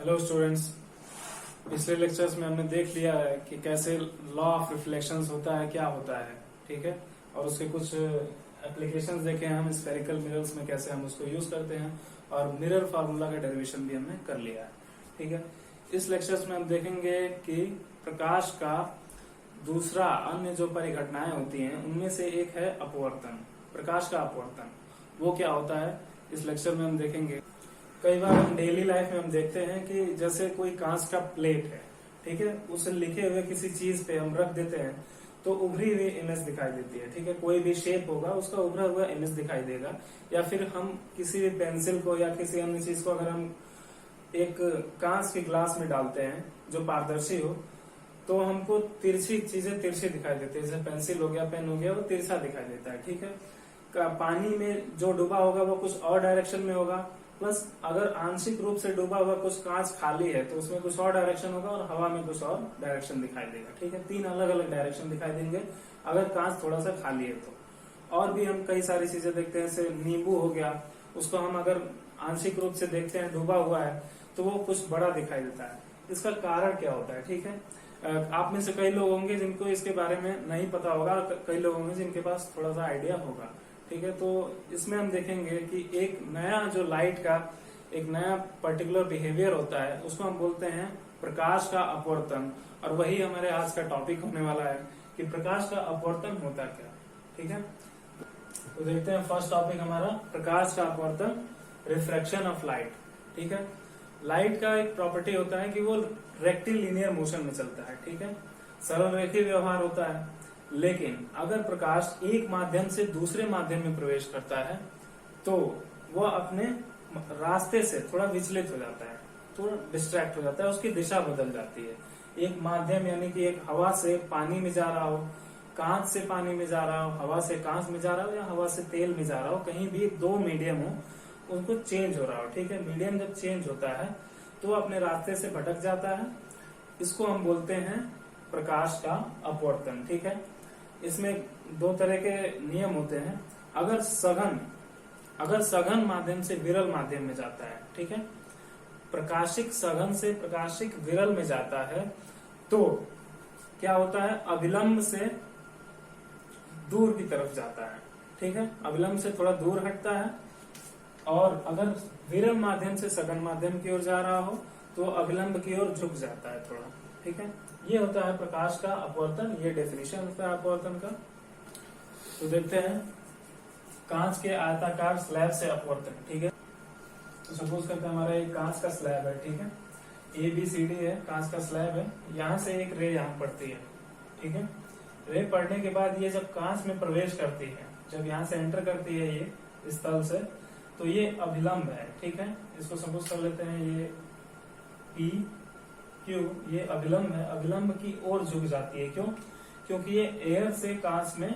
Hello students. पिछले lectures में हमने देख लिया है कि कैसे लॉ ऑफ रिफ्लेक्शंस होता है, क्या होता है, ठीक है। और उसके कुछ एप्लीकेशंस देखे हैं हम स्फेरिकल मिरर्स में, कैसे हम उसको यूज करते हैं, और मिरर फार्मूला का डेरिवेशन भी हमने कर लिया है, ठीक है। इस लेक्चर्स में हम देखेंगे कि प्रकाश का दूसरा अन्य जो परिघटनाएं होती हैं उनमें से एक है अपवर्तन। प्रकाश का अपवर्तन वो क्या होता है, इस लेक्चर में हम देखेंगे। कई बार हम डेली लाइफ में हम देखते हैं कि जैसे कोई कांच का प्लेट है, ठीक है, उसे लिखे हुए किसी चीज पे हम रख देते हैं तो उभरी हुई इमेज दिखाई देती है, ठीक है। कोई भी शेप होगा उसका उभरा हुआ इमेज दिखाई देगा। या फिर हम किसी भी पेंसिल को या किसी अन्य चीज को अगर हम एक कांच के ग्लास में डालते हैं जो पारदर्शी हो तो हमको तिरछी चीजें तिरछी दिखाई देती है। जैसे पेंसिल हो गया, पेन हो गया, वो तिरछा दिखाई देता है, ठीक है। पानी में जो डूबा होगा वो कुछ और डायरेक्शन में होगा, प्लस अगर आंशिक रूप से डूबा हुआ कुछ कांच खाली है तो उसमें कुछ और डायरेक्शन होगा और हवा में कुछ और डायरेक्शन दिखाई देगा, ठीक है। 3 अलग अलग डायरेक्शन दिखाई देंगे अगर कांच थोड़ा सा खाली है तो। और भी हम कई सारी चीजें देखते हैं, जैसे नींबू हो गया, उसको हम अगर आंशिक रूप से देखते हैं डूबा हुआ है तो वो कुछ बड़ा दिखाई देता है। इसका कारण क्या होता है, ठीक है। आप में से कई लोग होंगे जिनको इसके बारे में नहीं पता होगा, कई लोग होंगे जिनके पास थोड़ा सा आइडिया होगा, ठीक है। तो इसमें हम देखेंगे कि एक नया जो लाइट का एक नया पर्टिकुलर बिहेवियर होता है उसको हम बोलते हैं प्रकाश का अपवर्तन। और वही हमारे आज का टॉपिक होने वाला है कि प्रकाश का अपवर्तन होता क्या, ठीक है। तो देखते हैं फर्स्ट टॉपिक हमारा प्रकाश का अपवर्तन, रिफ्रैक्शन ऑफ लाइट, ठीक है। लाइट का एक प्रॉपर्टी होता है कि वो रेक्टिलिनियर मोशन में चलता है, ठीक है, सरल रेखीय व्यवहार होता है। लेकिन अगर प्रकाश एक माध्यम से दूसरे माध्यम में प्रवेश करता है तो वह अपने रास्ते से थोड़ा विचलित हो जाता है, थोड़ा डिस्ट्रैक्ट हो जाता है, उसकी दिशा बदल जाती है। एक माध्यम यानी कि एक हवा से पानी में जा रहा हो, कांच से पानी में जा रहा हो, हवा से कांच में जा रहा हो, या हवा से तेल में जा रहा हो, कहीं भी 2 मीडियम हो, उनको चेंज हो रहा हो, ठीक है। मीडियम जब चेंज होता है तो अपने रास्ते से भटक जाता है। इसको हम बोलते हैं प्रकाश का अपवर्तन, ठीक है। इसमें 2 तरह के नियम होते हैं। अगर सघन माध्यम से विरल माध्यम में जाता है, ठीक है, प्रकाशिक सघन से प्रकाशिक विरल में जाता है तो क्या होता है, अविलंब से दूर की तरफ जाता है, ठीक है, अविलंब से थोड़ा दूर हटता है। और अगर विरल माध्यम से सघन माध्यम की ओर जा रहा हो तो अविलंब की ओर झुक जाता है थोड़ा, ठीक है। ये होता है प्रकाश का अपवर्तन, ये डेफिनेशन होता है अपवर्तन का। तो देखते हैं कांच के आयताकार स्लैब से अपवर्तन, ठीक है। तो सपोज करते हैं हमारा एक कांच का स्लैब है, ठीक है, ABCD है, कांच का स्लैब है। यहाँ से एक रे यहाँ पड़ती है, ठीक है। रे पड़ने के बाद ये जब कांच में प्रवेश करती है, जब यहाँ से एंटर करती है ये इस तल से, तो ये अभिलंब है, ठीक है। इसको सपोज कर लेते हैं ये PQ, ये अभिलंब है, अभिलंब की ओर झुक जाती है। क्यों? क्योंकि ये एयर से कांच में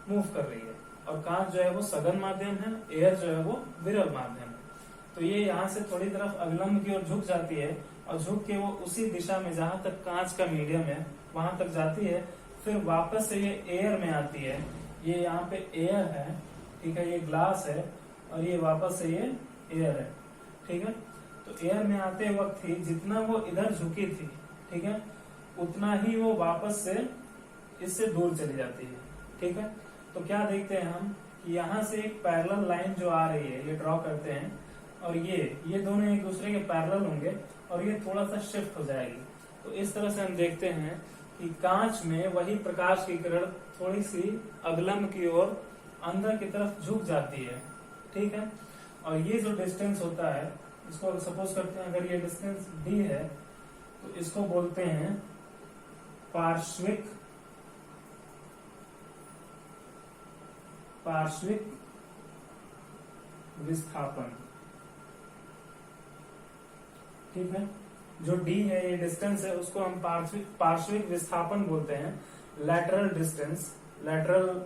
मूव कर रही है और कांच जो है वो सघन माध्यम है, एयर जो है वो विरल माध्यम है। तो ये यहाँ से थोड़ी तरफ अभिलंब की ओर झुक जाती है और झुक के वो उसी दिशा में जहां तक कांच का मीडियम है वहां तक जाती है। फिर वापस से ये एयर में आती है, ये यहाँ पे एयर है, ठीक है, ये ग्लास है और ये वापस से ये एयर है, ठीक है। तो एयर में आते वक्त ही जितना वो इधर झुकी थी, ठीक है, उतना ही वो वापस से इससे दूर चली जाती है, ठीक है। तो क्या देखते हैं हम कि यहाँ से एक पैरेलल लाइन जो आ रही है ये ड्रॉ करते हैं और ये दोनों एक दूसरे के पैरेलल होंगे और ये थोड़ा सा शिफ्ट हो जाएगी। तो इस तरह से हम देखते हैं कि कांच में वही प्रकाश की किरण थोड़ी सी अविलंब की ओर अंदर की तरफ झुक जाती है, ठीक है। और ये जो डिस्टेंस होता है, इसको सपोज करते हैं अगर ये डिस्टेंस D है तो इसको बोलते हैं पार्श्विक विस्थापन, ठीक है। जो D है ये डिस्टेंस है, उसको हम पार्श्विक विस्थापन बोलते हैं, lateral distance, lateral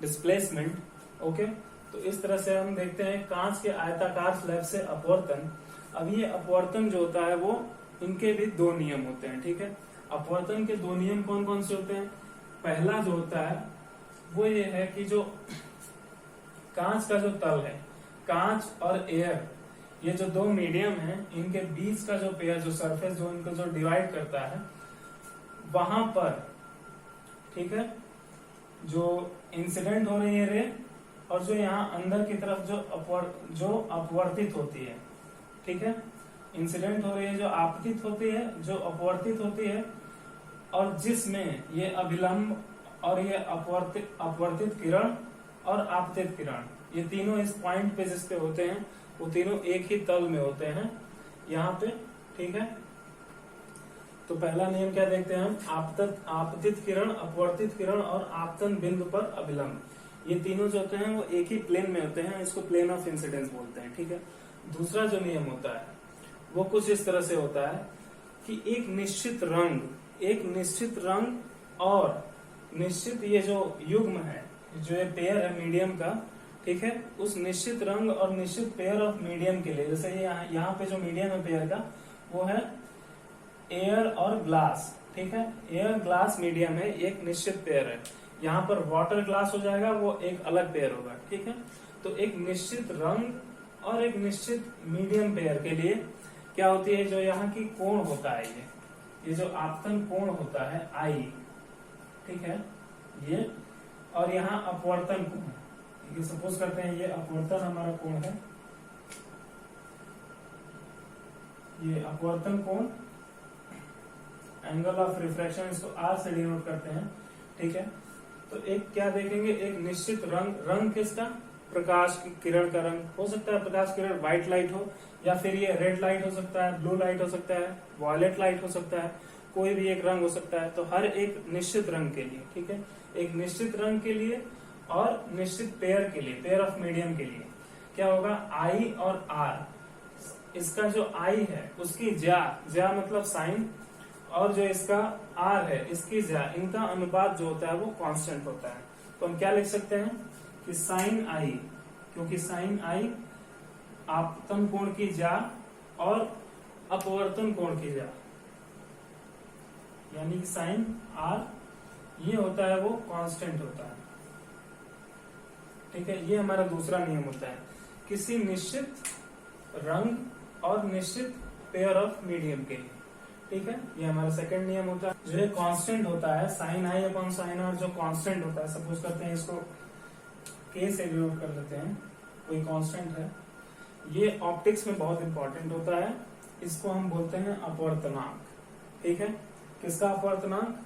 displacement, okay. तो इस तरह से हम देखते हैं कांच के आयताकार स्लैब से अपवर्तन। अब ये अपवर्तन जो होता है वो इनके भी 2 नियम होते हैं, ठीक है। अपवर्तन के 2 नियम कौन कौन से होते हैं? पहला जो होता है वो ये है कि जो कांच का जो तल है, कांच और एयर ये जो दो मीडियम है इनके बीच का जो पेयर, जो सरफेस जो इनको जो डिवाइड करता है, वहां पर, ठीक है, जो इंसिडेंट हो रही है रे और जो यहाँ अंदर की तरफ जो अपवर्तित होती है, ठीक है, इंसिडेंट हो रही है जो आपतित होती है, जो अपवर्तित होती है, और जिसमें ये अभिलंब और ये अपवर्तित किरण और आपतित किरण, ये तीनों इस पॉइंट पे जिस पे होते हैं वो तीनों एक ही तल में होते हैं यहाँ पे, ठीक है। तो पहला नियम क्या देखते हैं हम, आपतित किरण, अपवर्तित किरण और आपतन बिंदु पर अभिलंब, ये तीनों जो होते हैं वो एक ही प्लेन में होते हैं, इसको प्लेन ऑफ इंसिडेंस बोलते हैं, ठीक है। दूसरा जो नियम होता है वो कुछ इस तरह से होता है कि एक निश्चित रंग और निश्चित ये जो युग्म है, जो ये पेयर है मीडियम का, ठीक है, उस निश्चित रंग और निश्चित पेयर ऑफ मीडियम के लिए, जैसे यहाँ पे जो मीडियम है पेयर का वो है एयर और ग्लास, ठीक है, एयर ग्लास मीडियम है, एक निश्चित पेयर है। यहाँ पर वाटर ग्लास हो जाएगा, वो एक अलग पेयर होगा, ठीक है। तो एक निश्चित रंग और एक निश्चित मीडियम पेयर के लिए क्या होती है, जो यहाँ की कोण होता है, ये जो आपतन कोण होता है आई, ठीक है, ये, और यहाँ अपवर्तन कोण, ये सपोज करते हैं ये अपवर्तन हमारा कोण है, ये अपवर्तन कोण, एंगल ऑफ रिफ्रैक्शन, इसको आर से डिनोट करते हैं, ठीक है। तो एक क्या देखेंगे, एक निश्चित रंग किसका, प्रकाश की किरण का रंग हो सकता है, प्रकाश किरण व्हाइट लाइट हो, या फिर ये रेड लाइट हो सकता है, ब्लू लाइट हो सकता है, वॉयलेट लाइट हो सकता है, कोई भी एक रंग हो सकता है। तो हर एक निश्चित रंग के लिए, ठीक है, एक निश्चित रंग के लिए और निश्चित पेयर के लिए, पेयर ऑफ मीडियम के लिए क्या होगा, आई और आर, इसका जो आई है उसकी ज्या मतलब साइन, और जो इसका आर है इसकी ज्या, इनका अनुपात जो होता है वो कांस्टेंट होता है। तो हम क्या लिख सकते हैं कि साइन आई, क्योंकि साइन आई आपतन कोण की ज्या और अपवर्तन कोण की ज्या, यानी कि साइन आर ये होता है वो कांस्टेंट होता है, ठीक है। ये हमारा दूसरा नियम होता है किसी निश्चित रंग और निश्चित पेयर ऑफ मीडियम के लिए, ठीक है। ये हमारा सेकंड नियम होता है। जो कांस्टेंट होता है sine i upon sine r, जो कांस्टेंट होता है, सपोज करते हैं इसको के से डिनोट कर लेते हैं, कोई कांस्टेंट है, ये ऑप्टिक्स में बहुत इंपॉर्टेंट होता है, इसको हम बोलते हैं अपवर्तनांक, ठीक है। किसका अपवर्तनांक,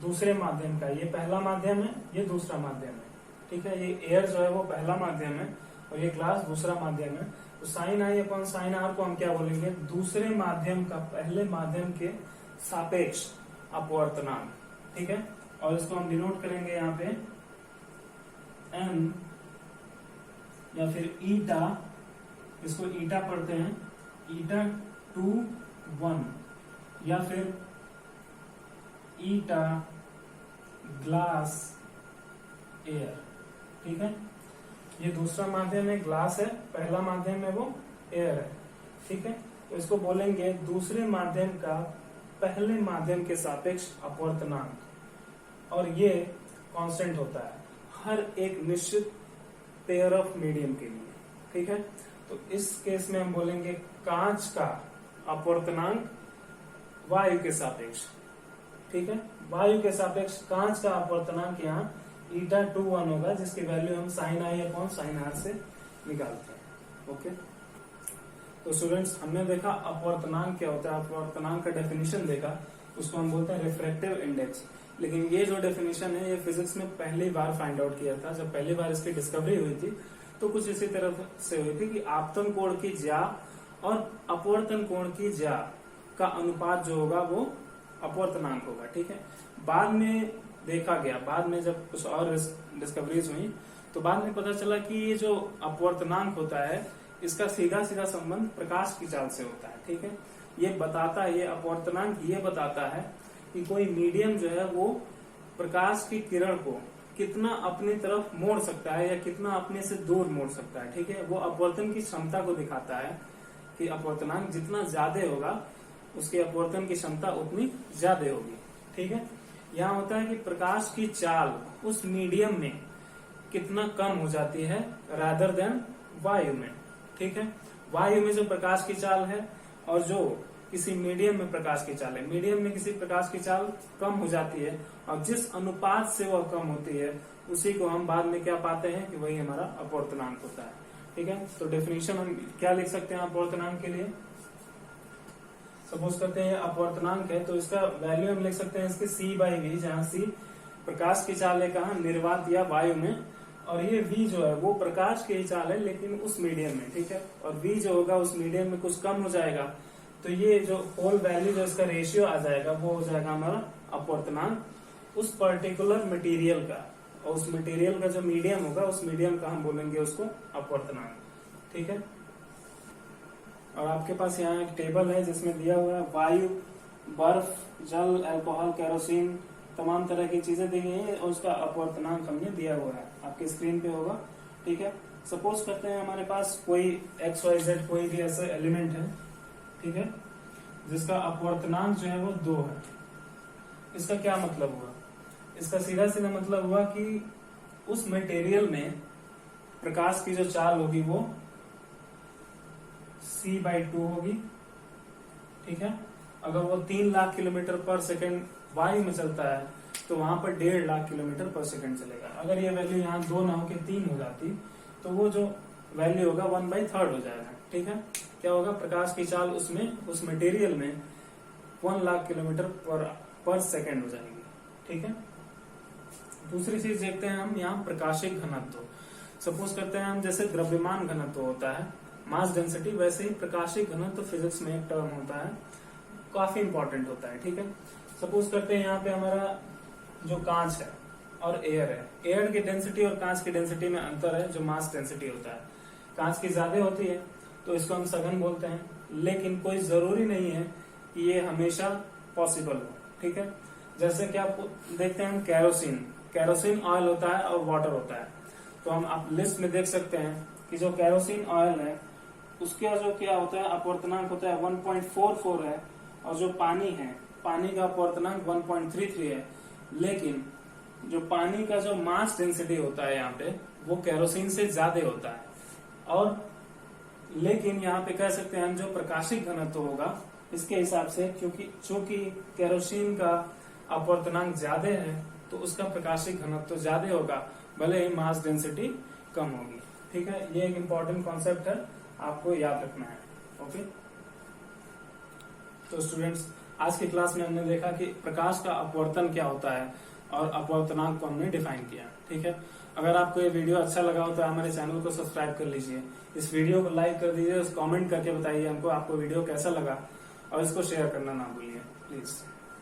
दूसरे माध्यम का, ये पहला माध्यम है, ये दूसरा माध्यम है, ठीक है। ये एयर जो है वो पहला माध्यम है और ये ग्लास दूसरा माध्यम है। तो sine i upon sine r को हम क्या बोलेंगे, दूसरे माध्यम का पहले माध्यम के सापेक्ष अपवर्तनांक, ठीक है। और इसको हम डिनोट करेंगे यहाँ पे एन या फिर ईटा, इसको ईटा पढ़ते हैं, ईटा 2 1, या फिर ईटा ग्लास एयर, ठीक है। ये दूसरा माध्यम है, ग्लास है, पहला माध्यम है वो एयर है, ठीक है। तो इसको बोलेंगे दूसरे माध्यम का पहले माध्यम के सापेक्ष अपवर्तनांक, और ये कांस्टेंट होता है हर एक निश्चित पेयर ऑफ मीडियम के लिए, ठीक है। तो इस केस में हम बोलेंगे कांच का अपवर्तनांक वायु के सापेक्ष, ठीक है। वायु के सापेक्ष कांच का अपवर्तनांक यहाँ ईटा 2 1 होगा, जिसकी वैल्यू हम sine i upon sine r से निकालते हैं, ओके। तो स्टूडेंट्स हमने देखा अपवर्तनांक क्या होता है, अपवर्तनांक का डेफिनेशन देखा, उसको हम बोलते हैं रिफ्रैक्टिव इंडेक्स। लेकिन ये जो डेफिनेशन है ये फिजिक्स में पहली बार फाइंड आउट किया था, जब पहली बार इसकी डिस्कवरी हुई थी तो कुछ इसी तरह से हुई थी कि आपतन कोण की ज्या और अपवर्तन कोण की ज्या का अनुपात जो होगा वो अपवर्तनांक होगा, ठीक है। बाद में देखा गया, बाद में जब कुछ और डिस्कवरीज हुई तो बाद में पता चला कि ये जो अपवर्तनांक होता है इसका सीधा सीधा संबंध प्रकाश की चाल से होता है, ठीक है। ये बताता है, ये अपवर्तनांक ये बताता है कि कोई मीडियम जो है वो प्रकाश की किरण को कितना अपनी तरफ मोड़ सकता है या कितना अपने से दूर मोड़ सकता है, ठीक है। वो अपवर्तन की क्षमता को दिखाता है कि अपवर्तनांक जितना ज्यादा होगा उसकी अपवर्तन की क्षमता उतनी ज्यादा होगी, ठीक है। यहाँ होता है कि प्रकाश की चाल उस मीडियम में कितना कम हो जाती है रादर देन वायु में, ठीक है। वायु में जो प्रकाश की चाल है और जो किसी मीडियम में प्रकाश की चाल है, मीडियम में किसी प्रकाश की चाल कम हो जाती है और जिस अनुपात से वह कम होती है उसी को हम बाद में क्या पाते हैं कि वही हमारा अपवर्तनांक होता है। ठीक है, तो डेफिनेशन हम क्या लिख सकते हैं अपवर्तनांक के लिए। सपोज करते हैं अपवर्तनांक है तो इसका वैल्यू हम लिख सकते हैं इसके C/V, जहाँ C प्रकाश की चाल है कहाँ, निर्वात या वायु में, और ये V जो है वो प्रकाश की ही चाल है लेकिन उस मीडियम में। ठीक है, और V जो होगा उस मीडियम में कुछ कम हो जाएगा, तो ये जो होल वैल्यू जो इसका रेशियो आ जाएगा वो हो जाएगा हमारा अपवर्तनांक उस पर्टिकुलर मटेरियल का, और उस मटेरियल का जो मीडियम होगा उस मीडियम का हम बोलेंगे उसको अपवर्तनांक। ठीक है, और आपके पास यहाँ एक टेबल है जिसमें दिया हुआ है वायु, बर्फ, जल, अल्कोहल, केरोसिन, तमाम तरह की चीजें दी गई हैं और उसका अपवर्तनांक हमने दिया हुआ है, आपके स्क्रीन पे होगा। ठीक है, सपोज करते हैं हमारे पास कोई XYZ कोई भी ऐसा एलिमेंट है, ठीक है, जिसका अपवर्तनांक जो है वो 2 है। इसका क्या मतलब हुआ, इसका सीधा सीधा मतलब हुआ कि उस मटेरियल में प्रकाश की जो चाल होगी वो C/2 होगी। ठीक है, अगर वो 3 लाख किलोमीटर पर सेकेंड वायु में चलता है तो वहां पर 1.5 लाख किलोमीटर पर सेकेंड चलेगा। अगर ये वैल्यू यहाँ 2 ना होकर 3 हो जाती तो वो जो वैल्यू होगा 1/3 हो जाएगा। ठीक है, क्या होगा, प्रकाश की चाल उसमें उस मटेरियल में 1 लाख किलोमीटर पर सेकेंड हो जाएगी। ठीक है, दूसरी चीज देखते हैं हम यहाँ प्रकाशिक घनत्व। सपोज करते हैं हम जैसे द्रव्यमान घनत्व होता है मास डेंसिटी, वैसे ही प्रकाशिक घनत्व फिजिक्स में एक टर्म होता है, काफी इंपॉर्टेंट होता है। ठीक है, सपोज करते हैं यहाँ पे हमारा जो कांच है और एयर है, एयर की डेंसिटी और कांच की डेंसिटी में अंतर है जो मास डेंसिटी होता है। कांच की ज्यादा होती है तो इसको हम सघन बोलते हैं, लेकिन कोई जरूरी नहीं है कि ये हमेशा पॉसिबल हो। ठीक है, जैसे कि आप देखते हैं हम केरोसिन ऑयल होता है और वाटर होता है, तो हम आप लिस्ट में देख सकते हैं कि जो केरोसिन ऑयल है उसका जो क्या होता है अपवर्तनांक होता है 1.44 है, और जो पानी है पानी का अपवर्तनांक 1.33 है, लेकिन जो पानी का जो मास डेंसिटी होता है यहाँ पे वो केरोसिन से ज्यादा होता है। और लेकिन यहाँ पे कह सकते हैं हम जो प्रकाशिक घनत्व होगा इसके हिसाब से, क्योंकि चूंकि केरोसिन का अपवर्तनांक ज्यादा है तो उसका प्रकाशिक घनत्व ज्यादा होगा, भले ही मास डेंसिटी कम होगी। ठीक है, ये एक इम्पोर्टेंट कॉन्सेप्ट है, आपको याद रखना है। ओके, तो स्टूडेंट्स आज की क्लास में हमने देखा कि प्रकाश का अपवर्तन क्या होता है और अपवर्तनांक को हमने डिफाइन किया। ठीक है, अगर आपको ये वीडियो अच्छा लगा हो तो हमारे चैनल को सब्सक्राइब कर लीजिए, इस वीडियो को लाइक कर दीजिए, कमेंट करके बताइए हमको आपको वीडियो कैसा लगा, और इसको शेयर करना ना भूलिए प्लीज।